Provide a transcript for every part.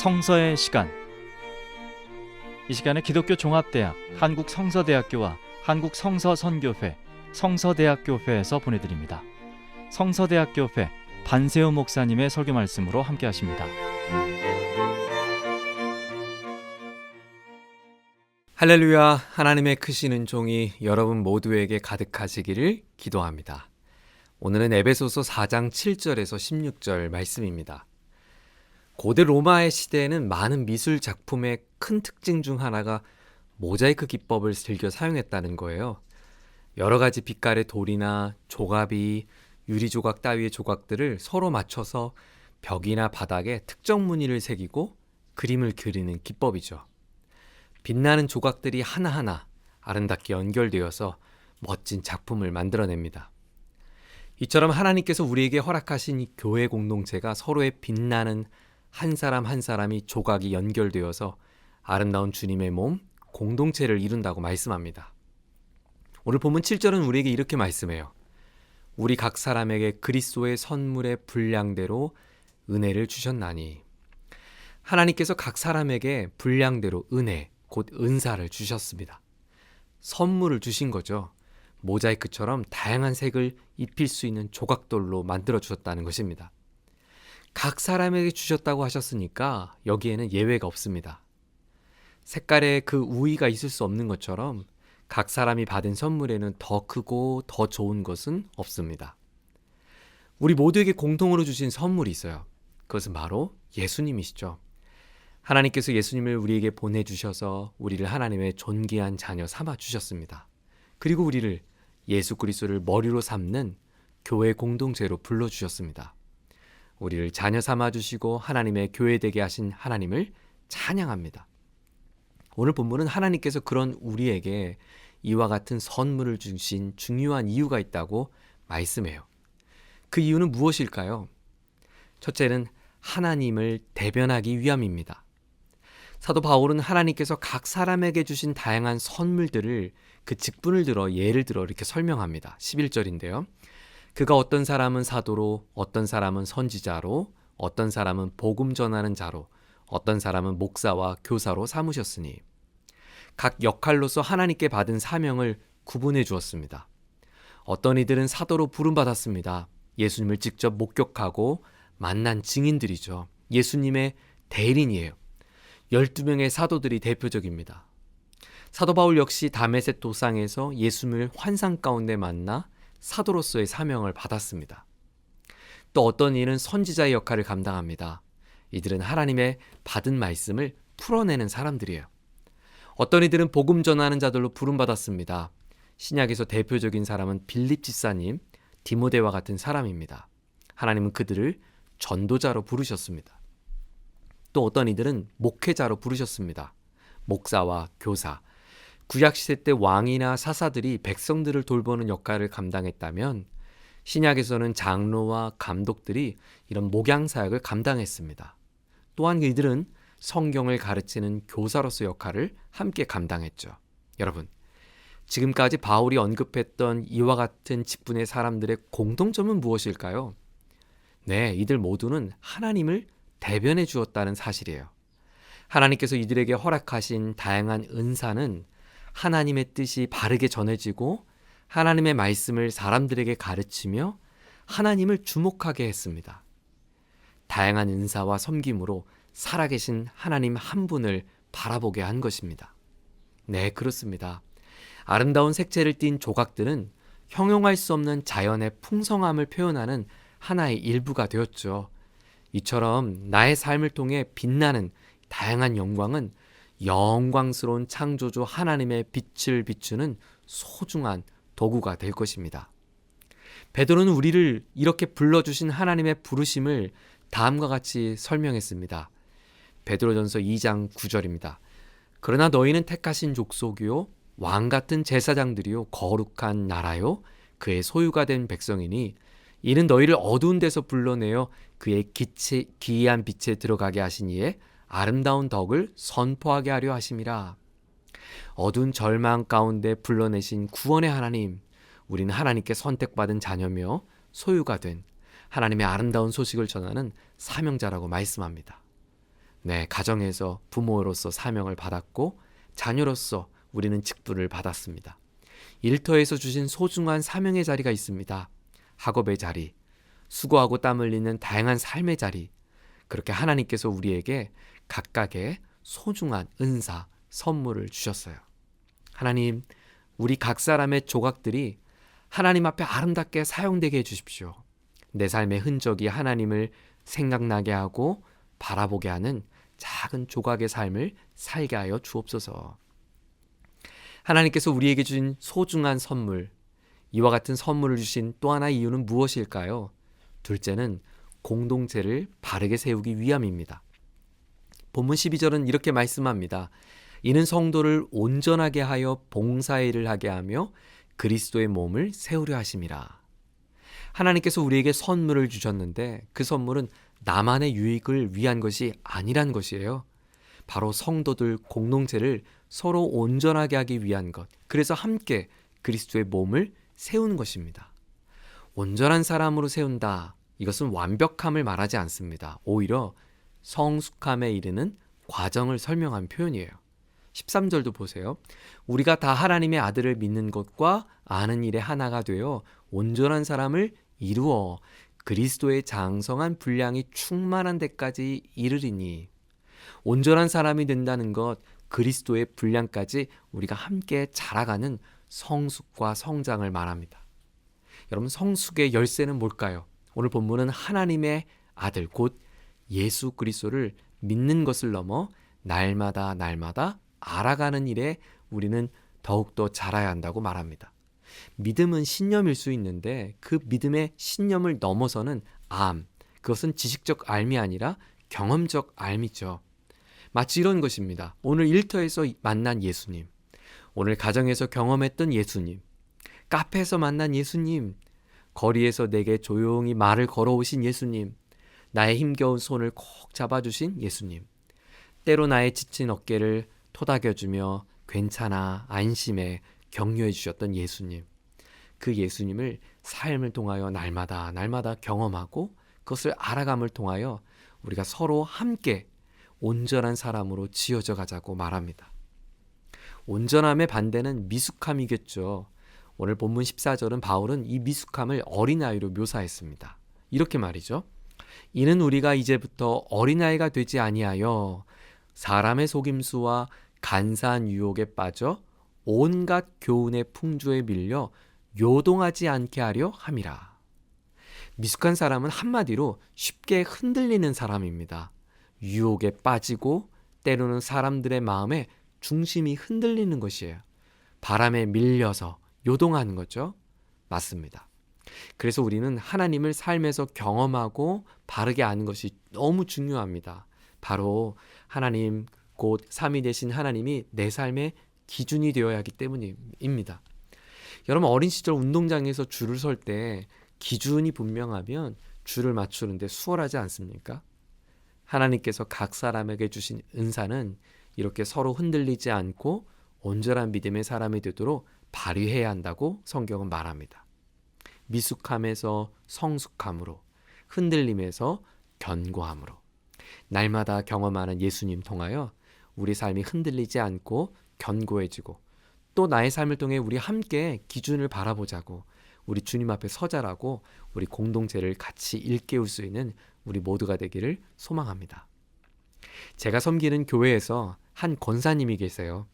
성서의 시간. 이 시간에 기독교 종합대학 한국성서대학교와 한국성서선교회 성서대학교회에서 보내드립니다. 성서대학교회 반세우 목사님의 설교 말씀으로 함께 하십니다. 할렐루야. 하나님의 크신 은총이 여러분 모두에게 가득하시기를 기도합니다. 오늘은 에베소서 4장 7절에서 16절 말씀입니다. 고대 로마의 시대에는 많은 미술 작품의 큰 특징 중 하나가 모자이크 기법을 즐겨 사용했다는 거예요. 여러 가지 빛깔의 돌이나 조각이, 유리 조각 따위의 조각들을 서로 맞춰서 벽이나 바닥에 특정 무늬를 새기고 그림을 그리는 기법이죠. 빛나는 조각들이 하나하나 아름답게 연결되어서 멋진 작품을 만들어냅니다. 이처럼 하나님께서 우리에게 허락하신 이 교회 공동체가 서로의 빛나는 한 사람 한 사람이 조각이 연결되어서 아름다운 주님의 몸, 공동체를 이룬다고 말씀합니다. 오늘 본문 7절은 우리에게 이렇게 말씀해요. 우리 각 사람에게 그리스도의 선물의 분량대로 은혜를 주셨나니. 하나님께서 각 사람에게 분량대로 은혜, 곧 은사를 주셨습니다. 선물을 주신 거죠. 모자이크처럼 다양한 색을 입힐 수 있는 조각돌로 만들어 주셨다는 것입니다. 각 사람에게 주셨다고 하셨으니까 여기에는 예외가 없습니다. 색깔에 그 우위가 있을 수 없는 것처럼 각 사람이 받은 선물에는 더 크고 더 좋은 것은 없습니다. 우리 모두에게 공통으로 주신 선물이 있어요. 그것은 바로 예수님이시죠. 하나님께서 예수님을 우리에게 보내주셔서 우리를 하나님의 존귀한 자녀 삼아 주셨습니다. 그리고 우리를 예수 그리스도를 머리로 삼는 교회 공동체로 불러주셨습니다. 우리를 자녀 삼아주시고 하나님의 교회 되게 하신 하나님을 찬양합니다. 오늘 본문은 하나님께서 그런 우리에게 이와 같은 선물을 주신 중요한 이유가 있다고 말씀해요. 그 이유는 무엇일까요? 첫째는 하나님을 대변하기 위함입니다. 사도 바울은 하나님께서 각 사람에게 주신 다양한 선물들을 그 직분을 들어 예를 들어 이렇게 설명합니다. 11절인데요. 그가 어떤 사람은 사도로, 어떤 사람은 선지자로, 어떤 사람은 복음 전하는 자로, 어떤 사람은 목사와 교사로 삼으셨으니 각 역할로서 하나님께 받은 사명을 구분해 주었습니다. 어떤 이들은 사도로 부름받았습니다. 예수님을 직접 목격하고 만난 증인들이죠. 예수님의 대리인이에요. 12명의 사도들이 대표적입니다. 사도 바울 역시 다메섹 도상에서 예수님을 환상 가운데 만나 사도로서의 사명을 받았습니다. 또 어떤 이는 선지자의 역할을 감당합니다. 이들은 하나님의 받은 말씀을 풀어내는 사람들이에요. 어떤 이들은 복음 전하는 자들로 부름받았습니다. 신약에서 대표적인 사람은 빌립 집사님, 디모데와 같은 사람입니다. 하나님은 그들을 전도자로 부르셨습니다. 또 어떤 이들은 목회자로 부르셨습니다. 목사와 교사. 구약시대 때 왕이나 사사들이 백성들을 돌보는 역할을 감당했다면 신약에서는 장로와 감독들이 이런 목양사역을 감당했습니다. 또한 이들은 성경을 가르치는 교사로서 역할을 함께 감당했죠. 여러분, 지금까지 바울이 언급했던 이와 같은 직분의 사람들의 공통점은 무엇일까요? 네, 이들 모두는 하나님을 대변해 주었다는 사실이에요. 하나님께서 이들에게 허락하신 다양한 은사는 하나님의 뜻이 바르게 전해지고 하나님의 말씀을 사람들에게 가르치며 하나님을 주목하게 했습니다. 다양한 은사와 섬김으로 살아계신 하나님 한 분을 바라보게 한 것입니다. 네, 그렇습니다. 아름다운 색채를 띤 조각들은 형용할 수 없는 자연의 풍성함을 표현하는 하나의 일부가 되었죠. 이처럼 나의 삶을 통해 빛나는 다양한 영광은 영광스러운 창조주 하나님의 빛을 비추는 소중한 도구가 될 것입니다. 베드로는 우리를 이렇게 불러주신 하나님의 부르심을 다음과 같이 설명했습니다. 베드로전서 2장 9절입니다. 그러나 너희는 택하신 족속이요 왕같은 제사장들이요 거룩한 나라요 그의 소유가 된 백성이니 이는 너희를 어두운 데서 불러내어 그의 기이한 빛에 들어가게 하신 이에 아름다운 덕을 선포하게 하려 하심이라. 어두운 절망 가운데 불러내신 구원의 하나님, 우리는 하나님께 선택받은 자녀며 소유가 된 하나님의 아름다운 소식을 전하는 사명자라고 말씀합니다. 네, 가정에서 부모로서 사명을 받았고 자녀로서 우리는 직분을 받았습니다. 일터에서 주신 소중한 사명의 자리가 있습니다. 학업의 자리, 수고하고 땀 흘리는 다양한 삶의 자리, 그렇게 하나님께서 우리에게 각각의 소중한 은사, 선물을 주셨어요. 하나님, 우리 각 사람의 조각들이 하나님 앞에 아름답게 사용되게 해주십시오. 내 삶의 흔적이 하나님을 생각나게 하고 바라보게 하는 작은 조각의 삶을 살게 하여 주옵소서. 하나님께서 우리에게 주신 소중한 선물, 이와 같은 선물을 주신 또 하나의 이유는 무엇일까요? 둘째는 공동체를 바르게 세우기 위함입니다. 본문 12절은 이렇게 말씀합니다. 이는 성도를 온전하게 하여 봉사일을 하게 하며 그리스도의 몸을 세우려 하심이라. 하나님께서 우리에게 선물을 주셨는데 그 선물은 나만의 유익을 위한 것이 아니란 것이에요. 바로 성도들 공동체를 서로 온전하게 하기 위한 것. 그래서 함께 그리스도의 몸을 세우는 것입니다. 온전한 사람으로 세운다. 이것은 완벽함을 말하지 않습니다. 오히려 성숙함에 이르는 과정을 설명한 표현이에요. 13절도 보세요. 우리가 다 하나님의 아들을 믿는 것과 아는 일에 하나가 되어 온전한 사람을 이루어 그리스도의 장성한 분량이 충만한 데까지 이르리니. 온전한 사람이 된다는 것, 그리스도의 분량까지 우리가 함께 자라가는 성숙과 성장을 말합니다. 여러분, 성숙의 열쇠는 뭘까요? 오늘 본문은 하나님의 아들 곧 예수 그리스도를 믿는 것을 넘어 날마다 알아가는 일에 우리는 더욱더 자라야 한다고 말합니다. 믿음은 신념일 수 있는데 그 믿음의 신념을 넘어서는 그것은 지식적 알미 아니라 경험적 알미죠. 마치 이런 것입니다. 오늘 일터에서 만난 예수님, 오늘 가정에서 경험했던 예수님, 카페에서 만난 예수님, 거리에서 내게 조용히 말을 걸어오신 예수님, 나의 힘겨운 손을 콕 잡아주신 예수님, 때로 나의 지친 어깨를 토닥여주며 괜찮아, 안심해, 격려해 주셨던 예수님, 그 예수님을 삶을 통하여 날마다 경험하고 그것을 알아감을 통하여 우리가 서로 함께 온전한 사람으로 지어져 가자고 말합니다. 온전함의 반대는 미숙함이겠죠. 오늘 본문 14절은 바울은 이 미숙함을 어린아이로 묘사했습니다. 이렇게 말이죠. 이는 우리가 이제부터 어린아이가 되지 아니하여 사람의 속임수와 간사한 유혹에 빠져 온갖 교훈의 풍조에 밀려 요동하지 않게 하려 함이라. 미숙한 사람은 한마디로 쉽게 흔들리는 사람입니다. 유혹에 빠지고 때로는 사람들의 마음에 중심이 흔들리는 것이에요. 바람에 밀려서 요동하는 거죠. 맞습니다. 그래서 우리는 하나님을 삶에서 경험하고 바르게 아는 것이 너무 중요합니다. 바로 하나님 곧 삼위 되신 하나님이 내 삶의 기준이 되어야 하기 때문입니다. 여러분, 어린 시절 운동장에서 줄을 설 때 기준이 분명하면 줄을 맞추는데 수월하지 않습니까? 하나님께서 각 사람에게 주신 은사는 이렇게 서로 흔들리지 않고 온전한 믿음의 사람이 되도록 발휘해야 한다고 성경은 말합니다. 미숙함에서 성숙함으로, 흔들림에서 견고함으로 날마다 경험하는 예수님 통하여 우리 삶이 흔들리지 않고 견고해지고 또 나의 삶을 통해 우리 함께 기준을 바라보자고 우리 주님 앞에 서자라고 우리 공동체를 같이 일깨울 수 있는 우리 모두가 되기를 소망합니다. 제가 섬기는 교회에서 한 권사님이 계세요.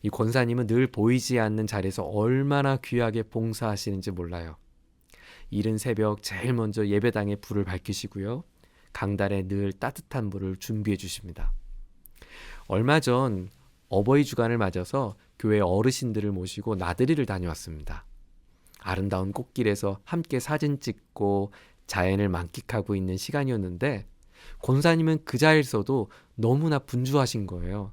이 권사님은 늘 보이지 않는 자리에서 얼마나 귀하게 봉사하시는지 몰라요. 이른 새벽 제일 먼저 예배당에 불을 밝히시고요. 강단에 늘 따뜻한 물을 준비해 주십니다. 얼마 전 어버이 주간을 맞아서 교회 어르신들을 모시고 나들이를 다녀왔습니다. 아름다운 꽃길에서 함께 사진 찍고 자연을 만끽하고 있는 시간이었는데 권사님은 그 자리에서도 너무나 분주하신 거예요.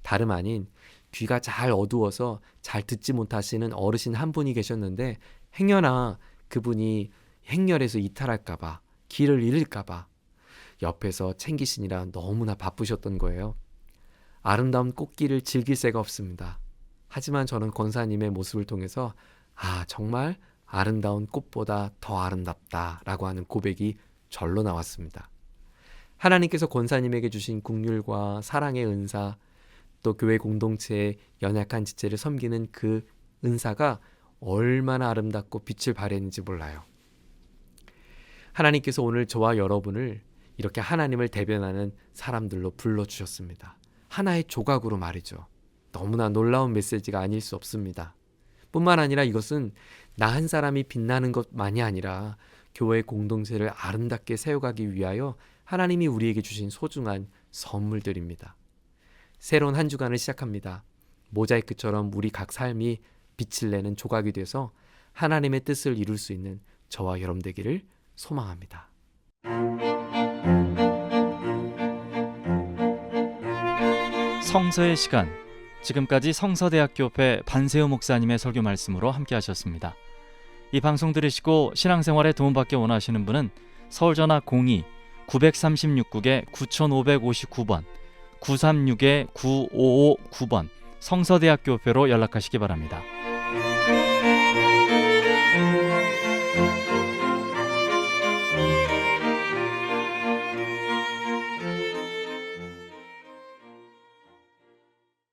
다름 아닌 귀가 잘 어두워서 잘 듣지 못하시는 어르신 한 분이 계셨는데 행여나 그분이 행렬에서 이탈할까봐 길을 잃을까봐 옆에서 챙기시느라 너무나 바쁘셨던 거예요. 아름다운 꽃길을 즐길 새가 없습니다. 하지만 저는 권사님의 모습을 통해서 정말 아름다운 꽃보다 더 아름답다라고 하는 고백이 절로 나왔습니다. 하나님께서 권사님에게 주신 긍휼과 사랑의 은사, 또 교회 공동체의 연약한 지체를 섬기는 그 은사가 얼마나 아름답고 빛을 발했는지 몰라요. 하나님께서 오늘 저와 여러분을 이렇게 하나님을 대변하는 사람들로 불러주셨습니다. 하나의 조각으로 말이죠. 너무나 놀라운 메시지가 아닐 수 없습니다. 뿐만 아니라 이것은 나 한 사람이 빛나는 것만이 아니라 교회 공동체를 아름답게 세워가기 위하여 하나님이 우리에게 주신 소중한 선물들입니다. 새로운 한 주간을 시작합니다. 모자이크처럼 우리 각 삶이 빛을 내는 조각이 돼서 하나님의 뜻을 이룰 수 있는 저와 여러분 되기를 소망합니다. 성서의 시간, 지금까지 성서대학교회 반세우 목사님의 설교 말씀으로 함께 하셨습니다. 이 방송 들으시고 신앙생활에 도움받기 원하시는 분은 서울전화 02-936국에 9559번 936-9559번 성서대학교회로 연락하시기 바랍니다.